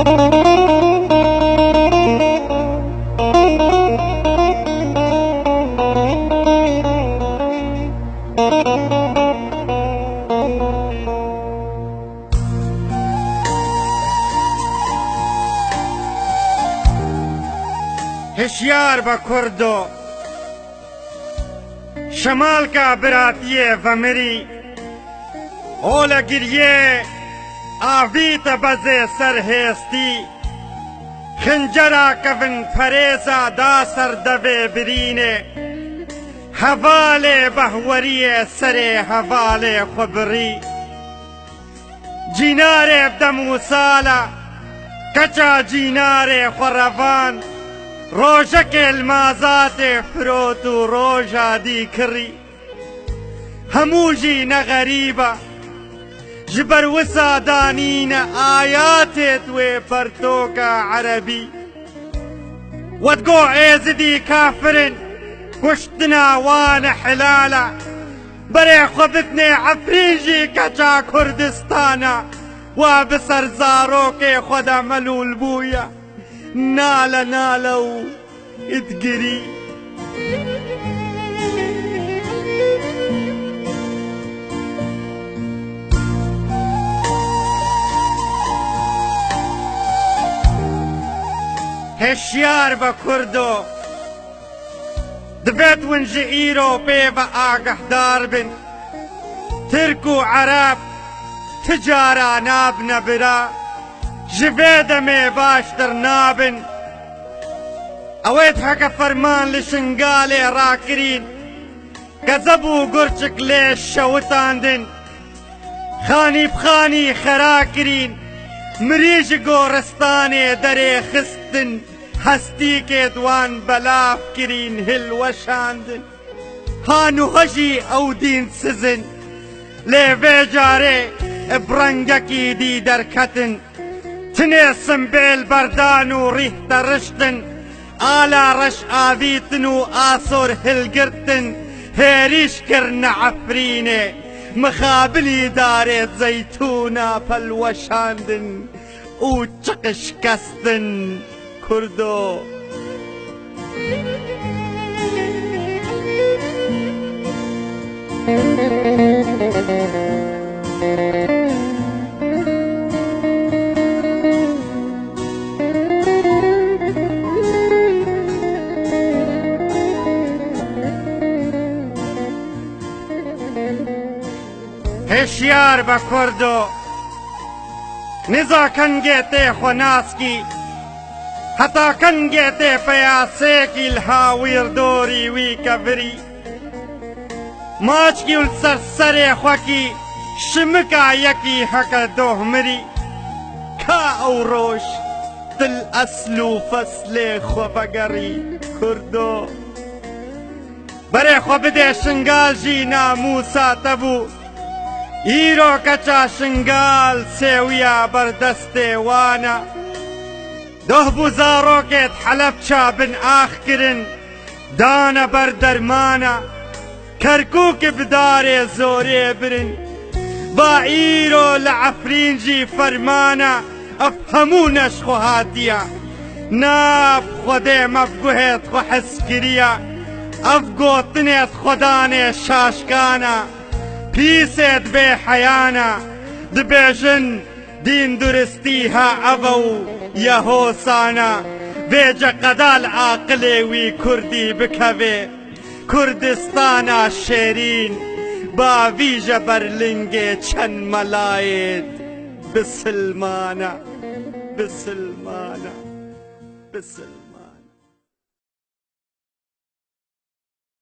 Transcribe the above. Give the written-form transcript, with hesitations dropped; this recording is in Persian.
هشیار بە کوردۆ شەماڵکە براتیێ ڤەمری ئۆ لە گریێ ئاڤیتە بەزێ سەر هێستی خنجەرا کەڤن پەرێزە دا سەردەڤێ برینێ هەڤالێ بەهوەریێ سەرێ هەڤالێ خوبڕی جینارێ بدەم و ساڵە کەچا جینارێ خوڕەڤان ڕۆژەکێ المازاتێ فرۆت و ڕۆژا دیکڕی هەمووژی نەغەریبە ji ber wisa danîne ayatê wê pertoka erebî wedgo êzidî kafirin kuştina wan e hilala berê xwe bitnê efrîn jî keça Kurdistana wa bi ser zarokê xwe de melûl bûye nale nale û îdgirî هشیار بە کوردۆ دەبێت ون ji îro pê ve ئاگەهدار bin ترک و عەرەب ti cara nabine bira ji vê demê baştir nabin ئەوێت heke ferman li şingalê rakirîn gezeb û gurçik lê şewitandin xanî bixanî xera kirîn mirî ji goristanê derê xistin hestîkê dwan belav kirîn hilweşandin hanûhe jî ew dîn sizin lê vê carê bi rengekî dî derketin tinê simbêl berdan û rîh te riştin ala reş avîtin û asor hilgirtin hêrîş kirine efrînê mixabilî darê zeytûna pelweşandin û çiqişkestin Kurdo هشیار بە کوردۆ نزا کەنگێ تێ خۆ ناسکی هەتا کەنگێ تێ پەیاسەیەکی لە هاویر دۆری وی کەڤری ماچکی و سەر سەرێ خۆکی شمکا یەکی هەکە دۆهمری کا ئەو ڕۆژ دل ئەسل و فەسلێ خۆ بەگەڕی کوردۆ بەرێ خۆ بدێ شنگال ژی ناموساتە بوو ئیرۆ کەچا شنگال سێویە بەردەستێ وانە دۆه بوو زارۆکێت حەلەبچا بن ئاخ کرن دانە بەر دەرمانە کەرکووکی بدارێ زۆرێ برن با ئیرۆ لە عەفرینجی فەرمانە ئەف هەموو نەشخۆ هاتیە ناف خودێ مەفگوهێت خۆ حەسکریە ئەف گۆتنێت خۆدانێ شاشکانە پیسێت بێ حەیانە دبێژن دین درستی ها ئەڤە و یەهۆسانە بێجە قەدال عاقلێ وی کوردی بکەوێ کوردستانە شێرین باڤیژە بەرلنگێ چەند مەلایێت بسلمانە بسلمانە بسلمانە